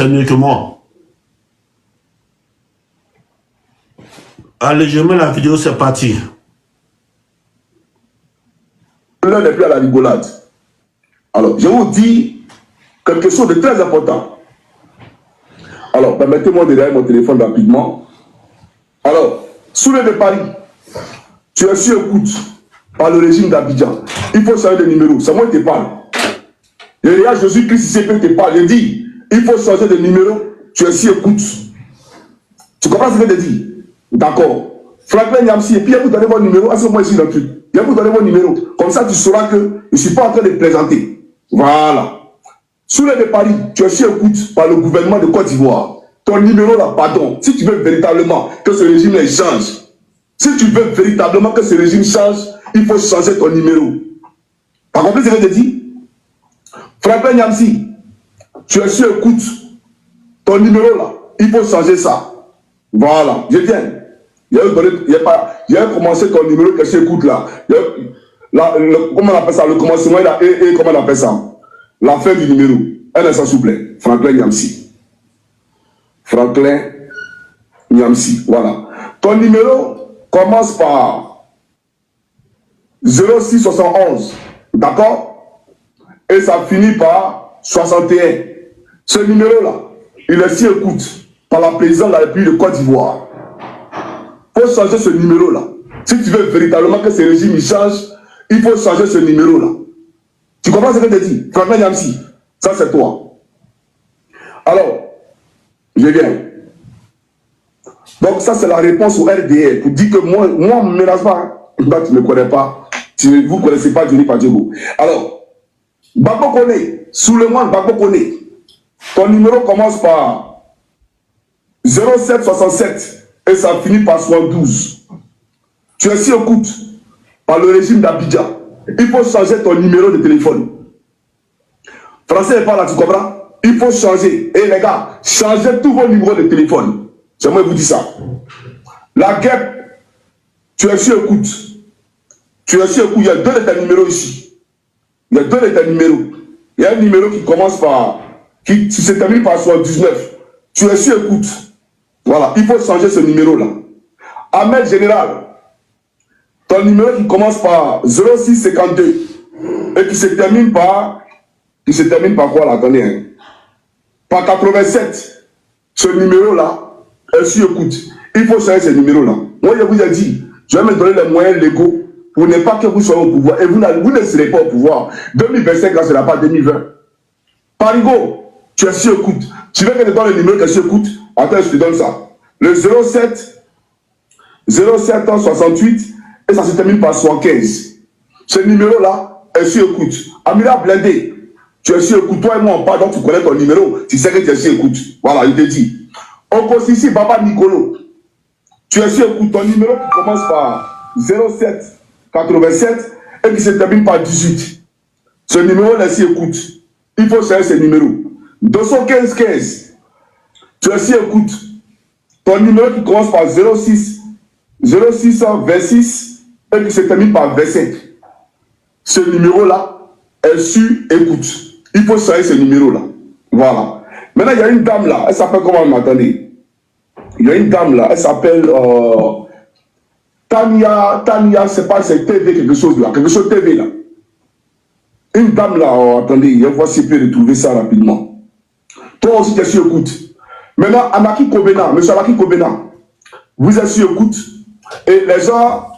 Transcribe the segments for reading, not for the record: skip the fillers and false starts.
sais mieux que moi. Allez, je mets la vidéo, c'est parti. L'heure n'est plus à la rigolade. Alors, je vous dis quelque chose de très important. Alors, permettez-moi de regarder mon téléphone rapidement. Alors, sous le de Paris, tu es sur écoute par le régime d'Abidjan. Il faut changer de numéro. C'est moi qui te parle. Et regarde, Jésus-Christ, c'est que te parle. Je dis, il faut changer de numéro. Tu es sur écoute. Tu comprends ce que je te dis? D'accord. Franklin Nyamsi, et puis il vous donner mon numéro. À ce moment ici dans le truc. Il vous donner mon numéro. Comme ça, tu sauras que je ne suis pas en train de plaisanter. Voilà. Sous le de Paris, tu es sur écoute par le gouvernement de Côte d'Ivoire. Ton numéro là, pardon, si tu veux véritablement que ce régime là change, si tu veux véritablement que ce régime change, il faut changer ton numéro. T'as compris ce que je te dis? Franklin Nyamsi, tu es sur écoute. Ton numéro là, il faut changer ça. Voilà, je viens. Il a commencé ton numéro que je écoute là. Comment on appelle ça? Le commencement là, et comment on appelle ça? La fin du numéro. Un instant, s'il vous plaît. Franklin Nyamsi. Franklin Nyamsi. Voilà. Ton numéro commence par 0671. D'accord? Et ça finit par 61. Ce numéro-là, il est si écoute par la présidente de la République de Côte d'Ivoire. Il faut changer ce numéro-là. Si tu veux véritablement que ce régime change, il faut changer ce numéro-là. Tu comprends ce que je te dis? Franklin Nyamsi, ça c'est toi. Alors, je viens. Donc ça c'est la réponse au RDR pour dire que moi on ne me menace pas. Toi tu ne me connais pas. Vous ne connaissez pas Johnny Padjego. Alors, Bako Kone, Souleymane Bako Kone, ton numéro commence par 0767 et ça finit par 72. Tu es si écoute par le régime d'Abidjan. Il faut changer ton numéro de téléphone. Français n'est pas là, tu comprends? Il faut changer. Et les gars, changez tous vos numéros de téléphone. J'aimerais vous dire ça. La guêpe, tu es sur écoute. Tu es sur écoute. Il y a deux de tes numéros ici. Il y a deux de tes numéros. Il y a un numéro qui commence par, qui se termine par 79. Tu es sur écoute. Voilà, il faut changer ce numéro-là. Ahmed Général, ton numéro qui commence par 0652 et qui se termine par quoi là? Attendez, hein? Par 87. Ce numéro-là est sur écoute. Il faut changer ce numéro-là. Moi, je vous ai dit, je vais me donner les moyens légaux pour ne pas que vous soyez au pouvoir. Et vous ne serez pas au pouvoir. 2025, là, ce n'est pas 2020. Parigo, tu es sur écoute. Tu veux que je te donne le numéro qui est sur écoute? Attends, je te donne ça. Le 07 68 et ça se termine par 75. Ce numéro-là est sur écoute. Amira Blindé, tu es sur écoute. Toi et moi, on parle, donc tu connais ton numéro. Tu sais que tu es sur écoute. Voilà, il te dit. Okosisi Baba Nicolo, tu es sur écoute. Ton numéro qui commence par 07 87 et qui se termine par 18. Ce numéro-là est sur écoute. Il faut changer ce numéro. 215 15. Tu es sur écoute. Ton numéro qui commence par 06 26 et qui se termine par 25. Ce numéro-là est sur écoute. Il faut changer ce numéro-là. Voilà. Maintenant, il y a une dame là. Elle s'appelle comment? M'attendez. Il y a une dame là. Elle s'appelle Tania, c'est pas, c'est TV quelque chose là. Quelque chose TV là. Une dame là. Attendez, je vois si je peux retrouver ça rapidement. Toi aussi, tu es sur écoute. Maintenant, Amaki Kobena, monsieur Amaki Kobena, vous êtes sur écoute et les gens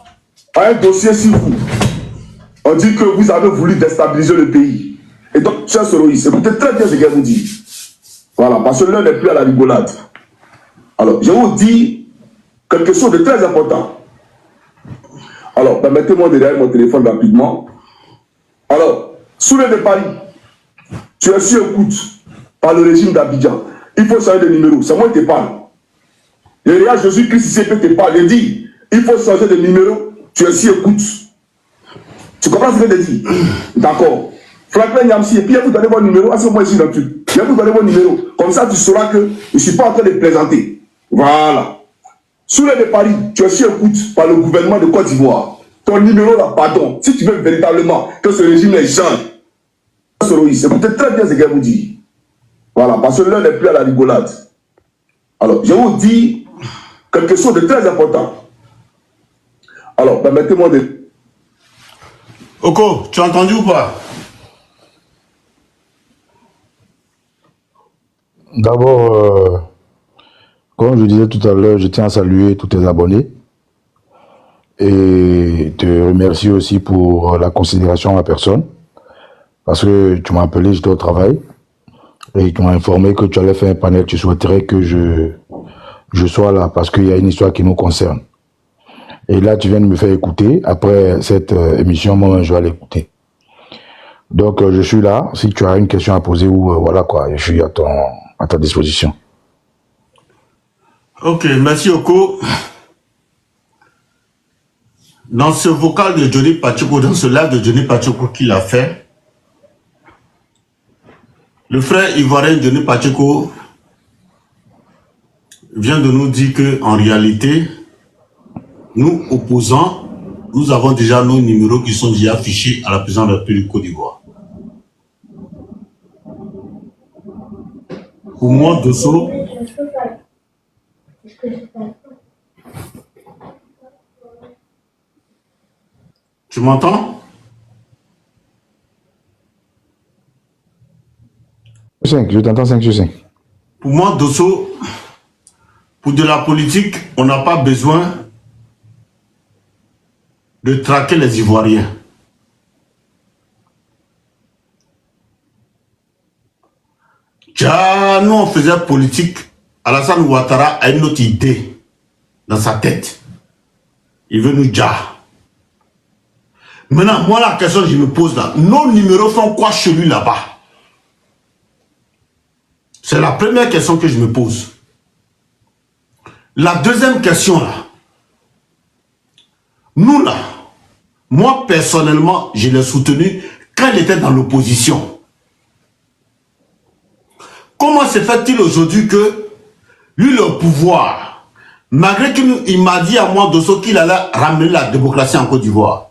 ont un dossier sur vous. On dit que vous avez voulu déstabiliser le pays. Et donc, chers soroïs, écoutez très bien ce qu'elle vous dit. Voilà, parce que l'heure n'est plus à la rigolade. Alors, je vous dis quelque chose de très important. Alors, permettez-moi de regarder mon téléphone rapidement. Alors, sous le de Paris, tu es sur écoute par le régime d'Abidjan. Il faut changer de numéro. C'est moi qui te parle. Et regarde, Jésus-Christ, c'est que te parle. Je dis, il faut changer de numéro. Tu es sur écoute. Tu comprends ce que je te dis? D'accord. Franklin Nyamsi, et puis il vous donner mon numéro. À ce moment ici dans le truc. Je vais vous donner mon numéro. Comme ça, tu sauras que je ne suis pas en train de plaisanter. Voilà. Sous le de Paris, tu es sur écoute par le gouvernement de Côte d'Ivoire. Ton numéro là, pardon. Si tu veux véritablement que ce régime change, écoutez très bien ce qu'elle vous dit. Voilà, parce que l'heure n'est plus à la rigolade. Alors, je vous dis quelque chose de très important. Alors, permettez-moi de... Oko, tu as entendu ou pas? D'abord, comme je disais tout à l'heure, je tiens à saluer tous tes abonnés et te remercier aussi pour la considération à ma personne. Parce que tu m'as appelé, j'étais au travail et tu m'as informé que tu allais faire un panel, tu souhaiterais que je sois là parce qu'il y a une histoire qui nous concerne. Et là, tu viens de me faire écouter. Après cette émission, moi, je vais l'écouter. Donc, je suis là. Si tu as une question à poser ou voilà quoi, je suis à ta disposition. Ok, merci Oko. Dans ce vocal de Johnny Pacheco, dans ce live de Johnny Pacheco qu'il a fait, le frère ivoirien Johnny Pacheco vient de nous dire qu'en réalité, nous, opposants, nous avons déjà nos numéros qui sont déjà affichés à la présidence de la République du Côte d'Ivoire. Pour moi, Dosso, tu m'entends? 5, je t'entends 5 sur 5. Pour moi, Dosso, pour de la politique, on n'a pas besoin de traquer les Ivoiriens. Déjà, nous, on faisait politique. Alassane Ouattara a une autre idée dans sa tête. Il veut nous dire. Maintenant, moi, la question que je me pose là, nos numéros font quoi chez lui là-bas? C'est la première question que je me pose. La deuxième question là, nous là, moi personnellement, je l'ai soutenu quand il était dans l'opposition. Comment se fait-il aujourd'hui que lui, le pouvoir, malgré qu'il m'a dit à moi Dosso qu'il allait ramener la démocratie en Côte d'Ivoire,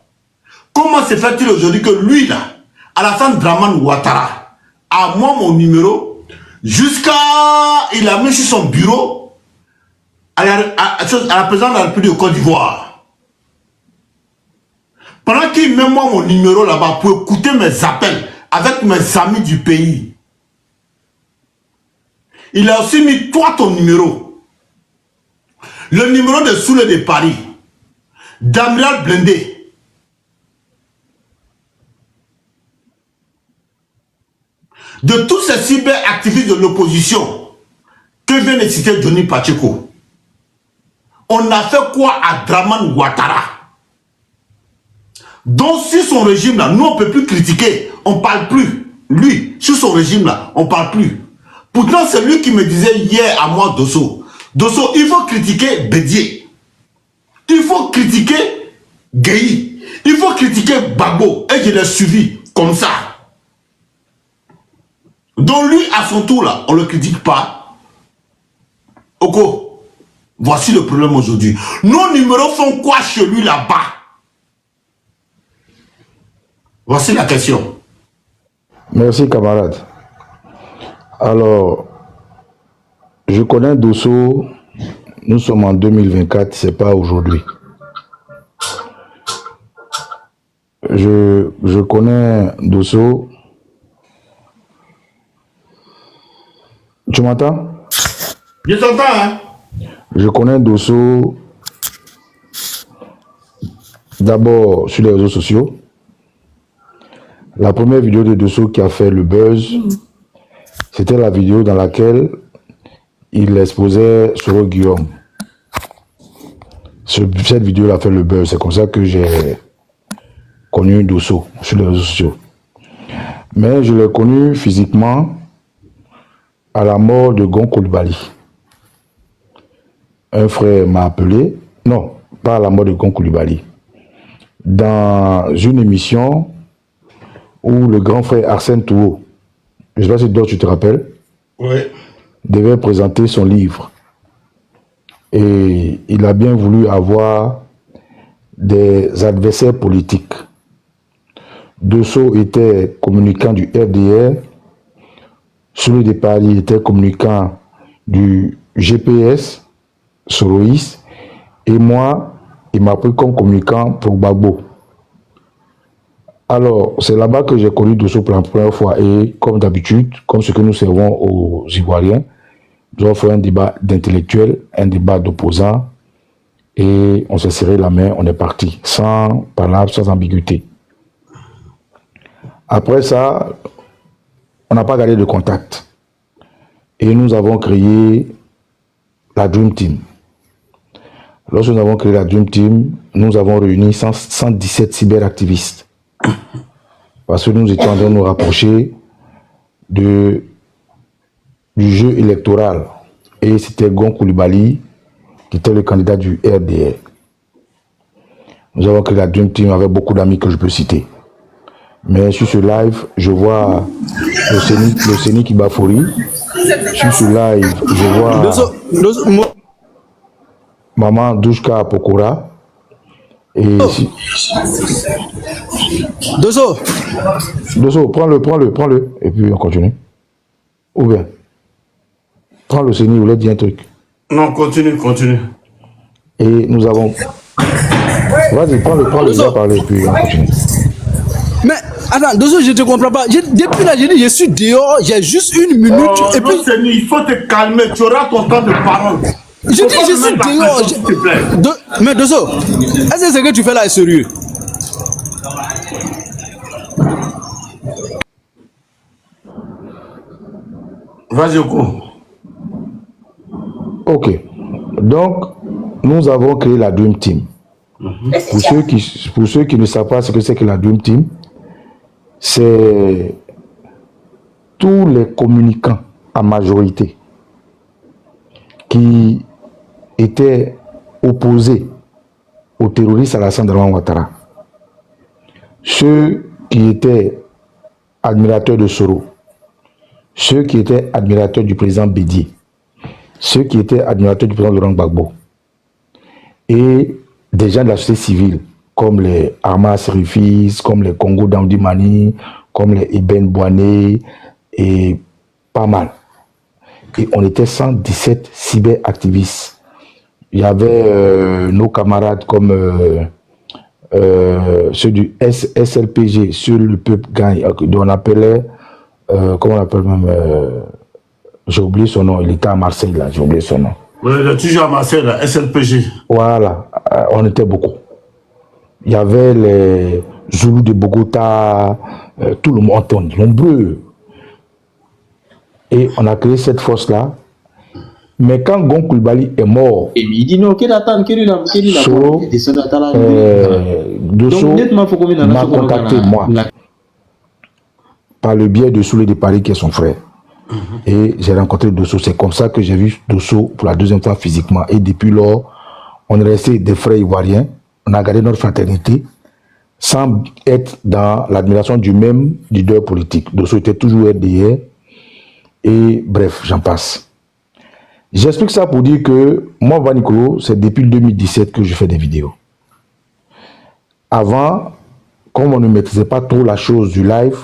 comment se fait-il aujourd'hui que lui là, Alassane Dramane Ouattara, a moi mon numéro, jusqu'à il a mis sur son bureau à la présidence de la République de Côte d'Ivoire. Pendant qu'il met moi mon numéro là-bas pour écouter mes appels avec mes amis du pays, il a aussi mis toi ton numéro. Le numéro de Soule de Paris, d'Amiral Blindé. De tous ces cyberactivistes de l'opposition que vient de citer Johnny Pacheco. On a fait quoi à Dramane Ouattara? Donc sur son régime là, nous on ne peut plus critiquer, on ne parle plus. Lui, sur son régime là, on ne parle plus. Pourtant c'est lui qui me disait hier à moi Dosso, Dosso, il faut critiquer Bédier. Il faut critiquer Gueye. Il faut critiquer Babo. Et je l'ai suivi comme ça. Donc lui, à son tour là, on ne le critique pas. Oko, voici le problème aujourd'hui. Nos numéros font quoi chez lui là-bas? Voici la question. Merci, camarade. Alors, je connais Dosso, nous sommes en 2024, c'est pas aujourd'hui. Je connais Dosso. Tu m'entends? Je t'entends, hein? Je connais Dosso d'abord sur les réseaux sociaux. La première vidéo de Dosso qui a fait le buzz, c'était la vidéo dans laquelle il exposait Soro Guillaume. Cette vidéo a fait le buzz, c'est comme ça que j'ai connu Dosso sur les réseaux sociaux. Mais je l'ai connu physiquement à la mort de Gon Coulibaly. Un frère m'a appelé, non, pas à la mort de Gon Coulibaly, dans une émission où le grand frère Arsène Touo, je ne sais pas si toi tu te rappelles, Oui. devait présenter son livre. Et il a bien voulu avoir des adversaires politiques. Dosso était communicant du RDR Sur le départ, il était communicant du GPS, Soroïs, et moi, il m'a pris comme communicant pour Gbagbo. Alors, c'est là-bas que j'ai connu Dosso pour la première fois, et comme d'habitude, comme ce que nous servons aux Ivoiriens, nous avons fait un débat d'intellectuels, un débat d'opposants, et on s'est serré la main, on est parti, sans palabre, sans ambiguïté. Après ça, on n'a pas gardé de contact. Et nous avons créé la Dream Team. Lorsque nous avons créé la Dream Team, nous avons réuni 117 cyberactivistes. Parce que nous étions en train de nous rapprocher du jeu électoral. Et c'était Gon Coulibaly qui était le candidat du RDR. Nous avons créé la Dream Team avec beaucoup d'amis que je peux citer. Mais sur ce live, je vois le Séni qui bafourie. Sur ce live, je vois Maman Douchka Pokora. Et Dosso, prends-le. Et puis on continue. Ou bien, prends le Séni, vous voulez dire un truc. Non, continue. Et nous avons... Vas-y, prends-le, on va parler, et puis on continue. mais attends, Dosso, je te comprends pas. Depuis là, j'ai dit, je suis dehors, j'ai juste une minute. Et puis, il faut te calmer, tu auras ton temps de parole. Je dis, je suis dehors. Mais Dosso, est-ce que ce que tu fais là est sérieux? Vas-y, Oko. Ok. Donc, nous avons créé la Dream Team. Pour ceux qui ne savent pas ce que c'est que la Dream Team, c'est tous les communicants en majorité qui étaient opposés aux terroristes Alassane Dramane Ouattara. Ceux qui étaient admirateurs de Soro, ceux qui étaient admirateurs du président Bédié, ceux qui étaient admirateurs du président Laurent Gbagbo, et des gens de la société civile, comme les Hamas Rifis, comme les Congo Dandimani, comme les Eben Boané, et pas mal. Et on était 117 cyberactivistes. Il y avait nos camarades comme ceux du SLPG, sur le peuple gagne, on appelait, comment on appelle même, j'ai oublié son nom, il était à Marseille là, j'ai oublié son nom. Oui, il est toujours à Marseille là, SLPG. Voilà, on était beaucoup. Il y avait les Zoulous de Bogota, tout le monde, on était nombreux. Et on a créé cette force-là. Mais quand Gon Coulibaly est mort, Dosso m'a contacté, moi, par le biais de Soulé de Paris, qui est son frère. Et j'ai rencontré Dosso. C'est comme ça que j'ai vu Dosso pour la deuxième fois physiquement. Et depuis lors, on est resté des frères ivoiriens. On a gardé notre fraternité sans être dans l'admiration du même leader politique. Dosso était toujours RDR. Et bref, j'en passe. J'explique ça pour dire que moi, Banicolo, c'est depuis 2017 que je fais des vidéos. Avant, comme on ne maîtrisait pas trop la chose du live,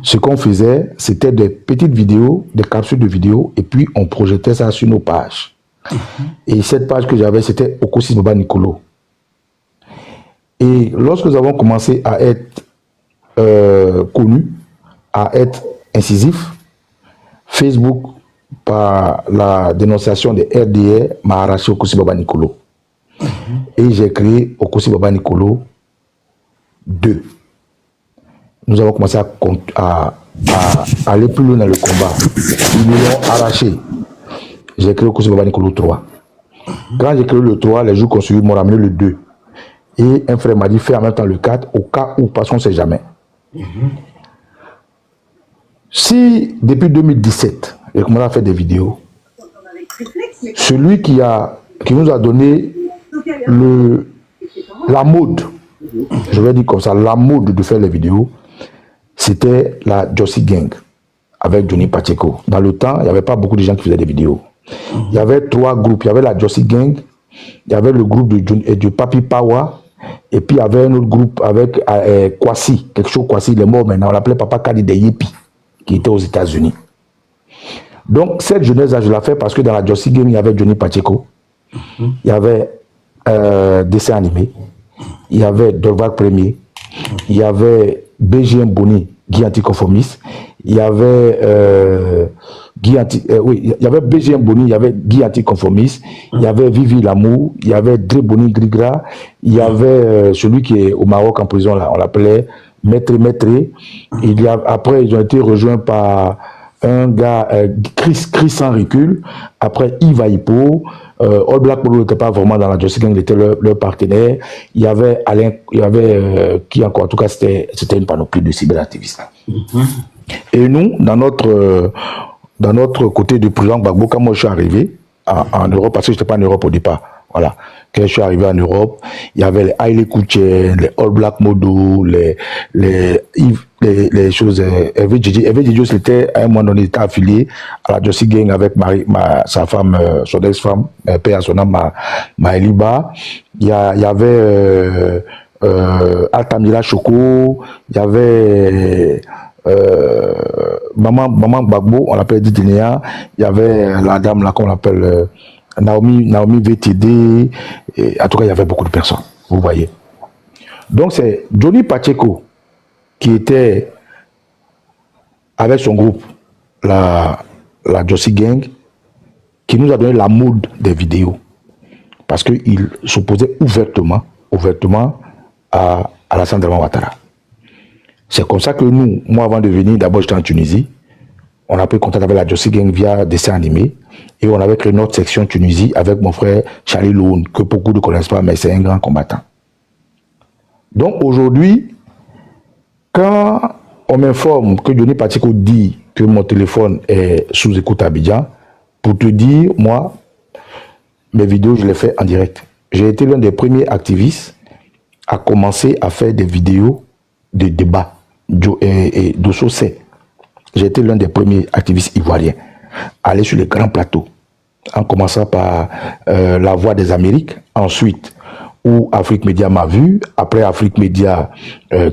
ce qu'on faisait, c'était des petites vidéos, des capsules de vidéos, et puis on projetait ça sur nos pages. Et cette page que j'avais, c'était Okosis Baba Nicolo. Et lorsque nous avons commencé à être connus, à être incisifs, Facebook, par la dénonciation des RDR, m'a arraché Okosis Baba Nicolo. Et j'ai créé Okosis Baba Nicolo 2. Nous avons commencé à aller plus loin dans le combat. Ils nous l'ont arraché. J'ai créé Okosis Baba Nicolo 3. Quand j'ai créé le 3, les jours qu'on suivi m'ont ramené le 2. Et un frère m'a dit, fais en même temps le 4, au cas où, parce qu'on ne sait jamais. Si, depuis 2017, j'ai commencé à faire des vidéos, celui qui nous a donné la mode, je vais dire comme ça, la mode de faire les vidéos, c'était la Jossi Gang, avec Johnny Pacheco. Dans le temps, il n'y avait pas beaucoup de gens qui faisaient des vidéos. Il y avait 3 groupes. Il y avait la Jossi Gang, il y avait le groupe de Papi Power, et puis il y avait un autre groupe avec Kwasi, quelque chose Kwasi, il est mort maintenant, on l'appelait Papa Kadi de Yepi, qui était aux États-Unis. Donc, cette jeunesse-là, je la fais parce que dans la Jossi Gang, il y avait Johnny Pacheco, il y avait dessin animé, il y avait Dorval Premier, il y avait BGM Boni, Guy Anticonformiste, il y avait il y avait BGM Boni, il y avait Guy Anticonformiste, il y avait Vivi Lamour, il y avait Dre Boni Grigra, il y avait celui qui est au Maroc en prison, là, on l'appelait Maître. Il y a, après, ils ont été rejoints par un gars, Chris sans recul, après Yves Aipo, All Black Polo n'était pas vraiment dans la Jossi Gang, il était leur partenaire. Il y avait Alain, il y avait qui encore, en tout cas c'était une panoplie de cyberactivistes. Et nous, dans notre côté du président Gbagbo, quand moi je suis arrivé en Europe, parce que je n'étais pas en Europe au départ, voilà. Quand je suis arrivé en Europe, il y avait les Haile Kouchen, les All Black Modo, les choses. Hervé Djidio, c'était à un moment donné, il était affilié à la Jossi Gang avec sa femme, son ex-femme, père à son âme, Maëliba. Il y avait Altamira Choco, il y avait Maman Gbagbo, on l'appelle Didinéa, il y avait la dame là qu'on l'appelle Naomi VTD, et en tout cas il y avait beaucoup de personnes, vous voyez. Donc c'est Johnny Pacheco qui était avec son groupe, la Jossi Gang, qui nous a donné la mode des vidéos. Parce qu'il s'opposait ouvertement à Alassane Draman Ouattara. C'est comme ça que nous, moi avant de venir, d'abord j'étais en Tunisie, on a pris contact avec la Jossi Gang via dessin animé, et on avait créé notre section Tunisie avec mon frère Charlie Loun, que beaucoup ne connaissent pas, mais c'est un grand combattant. Donc aujourd'hui, quand on m'informe que Johnny Pacheco dit que mon téléphone est sous écoute à Abidjan, pour te dire, moi, mes vidéos, je les fais en direct. J'ai été l'un des premiers activistes à commencer à faire des vidéos de débat. Et Dosso sait. J'ai été l'un des premiers activistes ivoiriens à aller sur les grands plateaux, en commençant par La Voix des Amériques, ensuite où Afrique Média m'a vu, après Afrique Média,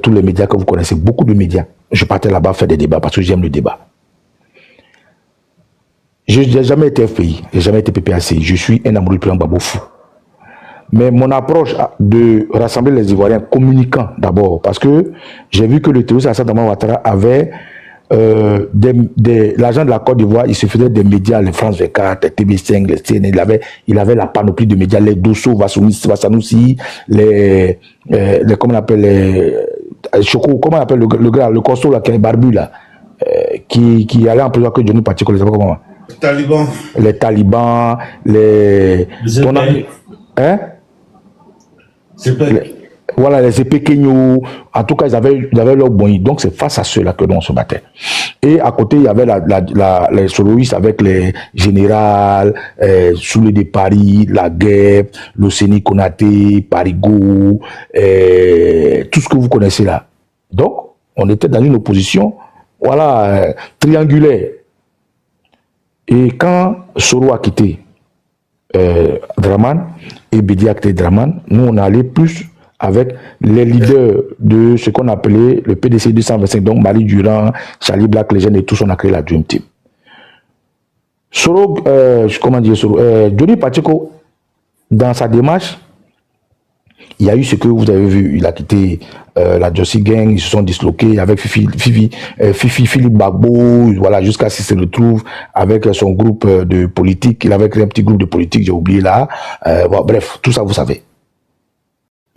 tous les médias que vous connaissez, beaucoup de médias. Je partais là-bas faire des débats parce que j'aime le débat. Je n'ai jamais été FPI, je n'ai jamais été PPAC, je suis un amoureux du président Gbagbo fou. Mais mon approche de rassembler les Ivoiriens, communiquant d'abord, parce que j'ai vu que le terroriste Alassane Draman Ouattara avait l'agent de la Côte d'Ivoire, il se faisait des médias, les France 24, les TV5, les CNN, il avait la panoplie de médias, les Dosso, Vassanoussi, comment on appelle, les Choco, comment on appelle le gars, le costaud là, qui est barbu là, qui allait en prison que Johnny Pacheco, les comment? Les talibans, les hein? Voilà, les Epekegno, en tout cas, ils avaient leur bon. Donc, c'est face à ceux-là que nous, on se battait. Et à côté, il y avait les soloistes avec les générales, Soulé de Paris, La Guêpe, l'Océanie Konaté, Parigo, tout ce que vous connaissez là. Donc, on était dans une opposition, voilà, triangulaire. Et quand Soro a quitté Draman et Bédi a quitté Draman, nous, on allait plus avec les leaders de ce qu'on appelait le PDC 225, donc Marie Durand, Charlie Black Legend et tous, on a créé la Dream Team. Soro, comment dire Soro, Johnny Pacheco, dans sa démarche, il y a eu ce que vous avez vu, il a quitté la Jossi Gang, ils se sont disloqués avec Philippe Gbagbo, voilà, jusqu'à ce qu'il se retrouve avec son groupe de politique, il avait créé un petit groupe de politique, j'ai oublié là, bon, bref, tout ça vous savez.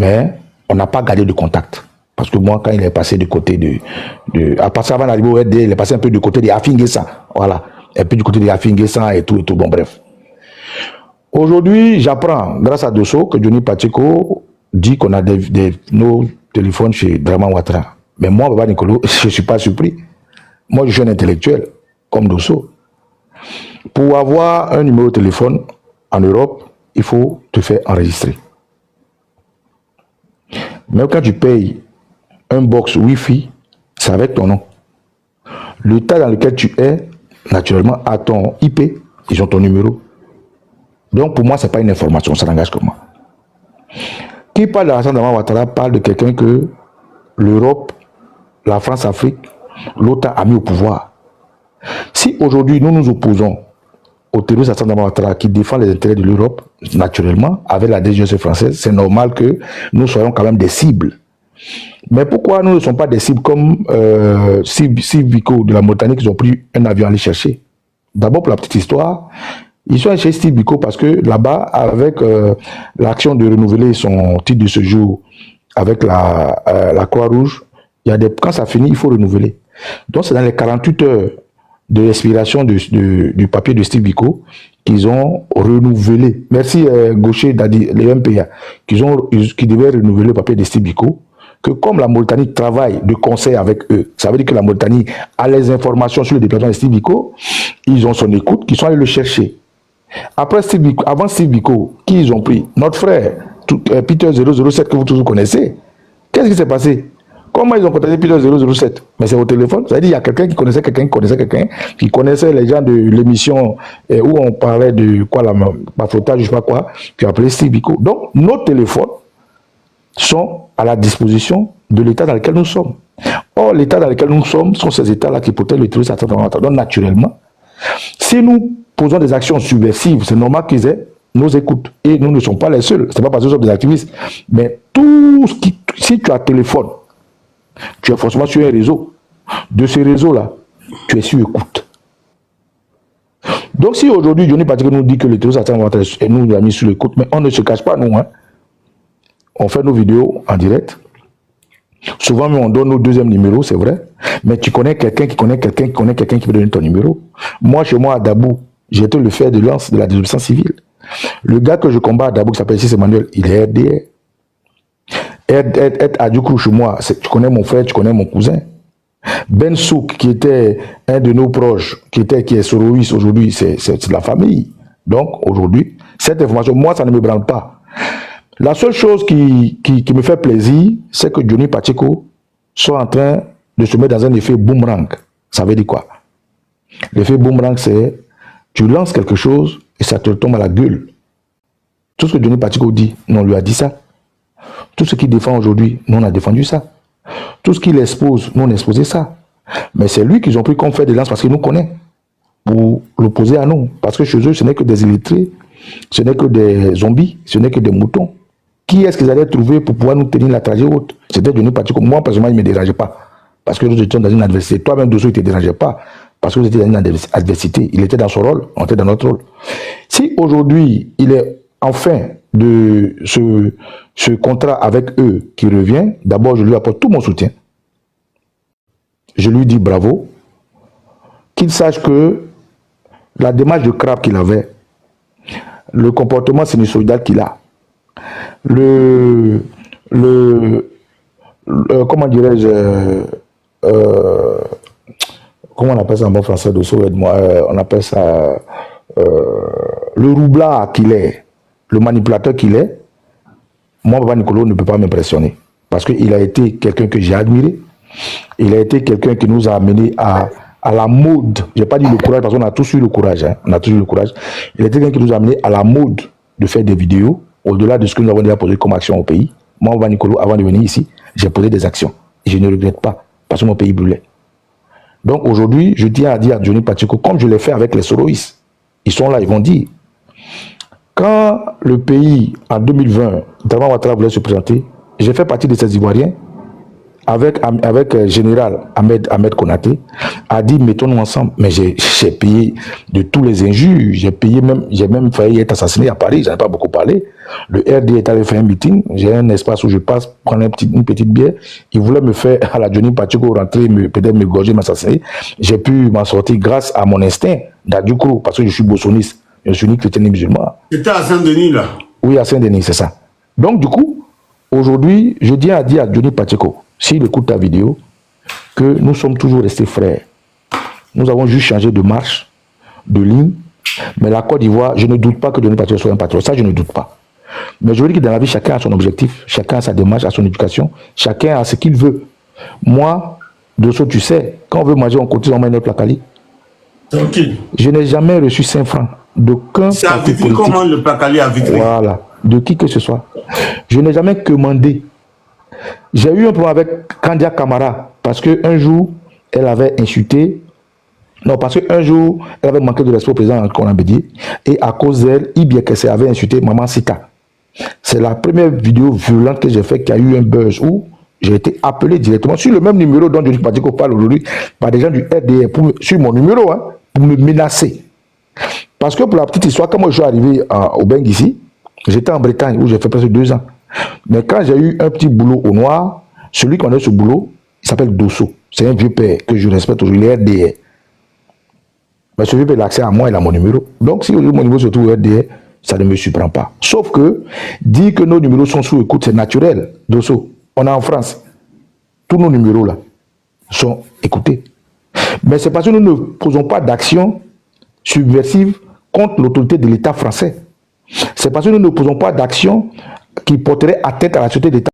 Mais on n'a pas gardé de contact. Parce que moi, quand il est passé du côté à partir avant d'arriver au RD, il est passé un peu du côté de Afinguessa. Voilà. Un peu du côté de Afinguessa et tout. Bon, bref. Aujourd'hui, j'apprends, grâce à Dosso, que Johnny Pacheco dit qu'on a nos téléphones chez Draman Ouattara. Mais moi, Baba Nicolo, je ne suis pas surpris. Moi, je suis un intellectuel, comme Dosso. Pour avoir un numéro de téléphone en Europe, il faut te faire enregistrer. Même quand tu payes un box Wi-Fi, c'est avec ton nom. Le tas dans lequel tu es, naturellement, a ton IP, ils ont ton numéro. Donc pour moi, ce n'est pas une information, ça n'engage que moi. Qui parle de Alassane Draman Ouattara parle de quelqu'un que l'Europe, la France-Afrique, l'OTAN a mis au pouvoir. Si aujourd'hui nous nous opposons au terroriste Alassane Dramane Ouattara qui défend les intérêts de l'Europe, naturellement, avec la DGSE française, c'est normal que nous soyons quand même des cibles. Mais pourquoi nous ne sommes pas des cibles comme Steve Biko de la Mauritanie qui ont pris un avion à aller chercher? D'abord, pour la petite histoire, ils sont allés chez Steve Biko parce que là-bas, avec l'action de renouveler son titre de séjour avec la Croix-Rouge, il y a quand ça finit, il faut renouveler. Donc, c'est dans les 48 heures de l'expiration du papier de Steve Biko qu'ils ont renouvelé. Merci Gaucher, les MPA, qui devaient renouveler le papier de Steve Biko, que comme la Mauritanie travaille de concert avec eux, ça veut dire que la Mauritanie a les informations sur le déplacement de Steve Biko, ils ont son écoute, qu'ils sont allés le chercher. Après Steve Biko, avant Steve Biko, qui ils ont pris? Notre frère, Peter 007, que vous tous connaissez. Qu'est-ce qui s'est passé? Comment ils ont contacté Peter 007? Mais c'est au téléphone. Ça veut dire qu'il y a quelqu'un qui connaissait quelqu'un, qui connaissait les gens de l'émission où on parlait de quoi, la bafoutage, je sais pas quoi, qui a appelé Steve Biko. Donc, nos téléphones sont à la disposition de l'état dans lequel nous sommes. Or, l'état dans lequel nous sommes sont ces états-là qui protègent le terrorisme. Donc, naturellement, si nous posons des actions subversives, c'est normal qu'ils aient nos écoutes. Et nous ne sommes pas les seuls. Ce n'est pas parce que nous sommes des activistes. Mais tout ce qui, si tu as téléphone, tu es forcément sur un réseau. De ce réseau-là, tu es sur écoute. Donc, si aujourd'hui, Johnny Patrick nous dit que le terrorisme nous a mis sur l'écoute, mais on ne se cache pas, nous. Hein. On fait nos vidéos en direct. Souvent, on donne nos deuxième numéro, c'est vrai. Mais tu connais quelqu'un qui connaît quelqu'un qui connaît quelqu'un qui peut donner ton numéro. Moi, chez moi, à Dabou, j'ai été le fer de lance de la désobéissance civile. Le gars que je combats à Dabou, qui s'appelle ici Emmanuel, il est RDR. Être à Djokovic chez moi, tu connais mon frère, tu connais mon cousin. Ben Souk, qui était un de nos proches, qui est soroïste aujourd'hui, c'est la famille. Donc, aujourd'hui, cette information, moi, ça ne me branle pas. La seule chose qui me fait plaisir, c'est que Johnny Pacheco soit en train de se mettre dans un effet boomerang. Ça veut dire quoi? L'effet boomerang, c'est tu lances quelque chose et ça te tombe à la gueule. Tout ce que Johnny Pacheco dit, nous on lui a dit ça. Tout ce qu'il défend aujourd'hui, nous on a défendu ça. Tout ce qu'il expose, nous on a exposé ça. Mais c'est lui qu'ils ont pris comme fait de lance parce qu'il nous connaît. Pour l'opposer à nous. Parce que chez eux, ce n'est que des illettrés, ce n'est que des zombies, ce n'est que des moutons. Qui est-ce qu'ils allaient trouver pour pouvoir nous tenir la tragédie haute? C'était Johnny Pacheco. Moi, personnellement, il ne me dérangeait pas. Parce que nous étions dans une adversité. Toi-même, Dosso, il ne te dérangeait pas. Parce que vous étiez dans une adversité. Il était dans son rôle, on était dans notre rôle. Si aujourd'hui, il est enfin de ce contrat avec eux qui revient, d'abord, je lui apporte tout mon soutien. Je lui dis bravo. Qu'il sache que la démarche de crabe qu'il avait, le comportement sinusoïdal qu'il a, comment dirais-je, comment on appelle ça en bon français de on appelle ça le roublard qu'il est, le manipulateur qu'il est. Moi, Papa Nicolo ne peut pas m'impressionner parce qu'il a été quelqu'un que j'ai admiré. Il a été quelqu'un qui nous a amené à la mode. Je n'ai pas dit le courage parce qu'on a tous eu le courage. Hein. On a tous eu le courage. Il a été quelqu'un qui nous a amené à la mode de faire des vidéos au-delà de ce que nous avons déjà posé comme action au pays. Moi, Papa Nicolo, avant de venir ici, j'ai posé des actions. Et je ne regrette pas parce que mon pays brûlait. Donc aujourd'hui, je tiens à dire à Johnny Pacheco, comme je l'ai fait avec les soroïstes, ils sont là, ils vont dire, quand le pays, en 2020, Dramane Ouattara voulait se présenter, j'ai fait partie de ces Ivoiriens, avec général Ahmed Konaté, a dit, mettons-nous ensemble. Mais j'ai payé de tous les injures, j'ai même failli être assassiné à Paris, j'en ai pas beaucoup parlé. Le RD est allé faire un meeting, j'ai un espace où je passe, prendre une petite bière, il voulait me faire à la Johnny Pacheco rentrer, peut-être me gorger, m'assassiner. J'ai pu m'en sortir grâce à mon instinct d'Adjoukrou, parce que je suis bossoniste, je suis ni chrétien ni musulman. C'était à Saint-Denis là? Oui, à Saint-Denis, c'est ça. Donc du coup, aujourd'hui, je tiens à dire à Johnny Pacheco, s'il écoute ta vidéo, que nous sommes toujours restés frères. Nous avons juste changé de marche, de ligne, mais la Côte d'Ivoire, je ne doute pas que Johnny Pacheco soit un patriote, ça je ne doute pas. Mais je veux dire que dans la vie, chacun a son objectif, chacun a sa démarche, a son éducation, chacun a ce qu'il veut. Moi, Dosso, tu sais, quand on veut manger, on cotise, on met notre placali. Tranquille. Je n'ai jamais reçu 5 francs d'aucun c'est parti politique. Comment le placali a vitré? Voilà, de qui que ce soit. Je n'ai jamais commandé. J'ai eu un problème avec Kandia Kamara parce qu'un jour, elle avait insulté Non, parce qu'un jour, elle avait manqué de respect au président Konambedi et à cause d'elle, Ibia Kesse avait insulté Maman Sita. C'est la première vidéo violente que j'ai faite qui a eu un buzz où j'ai été appelé directement sur le même numéro dont Johnny Patiko parle aujourd'hui par des gens du RDR sur mon numéro hein, pour me menacer. Parce que pour la petite histoire, quand moi je suis arrivé au Beng ici, j'étais en Bretagne où j'ai fait presque 2 ans. Mais quand j'ai eu un petit boulot au noir, celui qui en a ce boulot, il s'appelle Dosso. C'est un vieux père que je respecte aujourd'hui, il est RDR. Mais ce vieux père a l'accès à moi, il a mon numéro. Donc si aujourd'hui mon numéro se trouve au RDR, ça ne me surprend pas. Sauf que dire que nos numéros sont sous écoute, c'est naturel, Dosso. On est en France. Tous nos numéros là sont écoutés. Mais c'est parce que nous ne posons pas d'action subversive contre l'autorité de l'État français. C'est parce que nous ne posons pas d'action qui porterait atteinte à la sûreté d'État.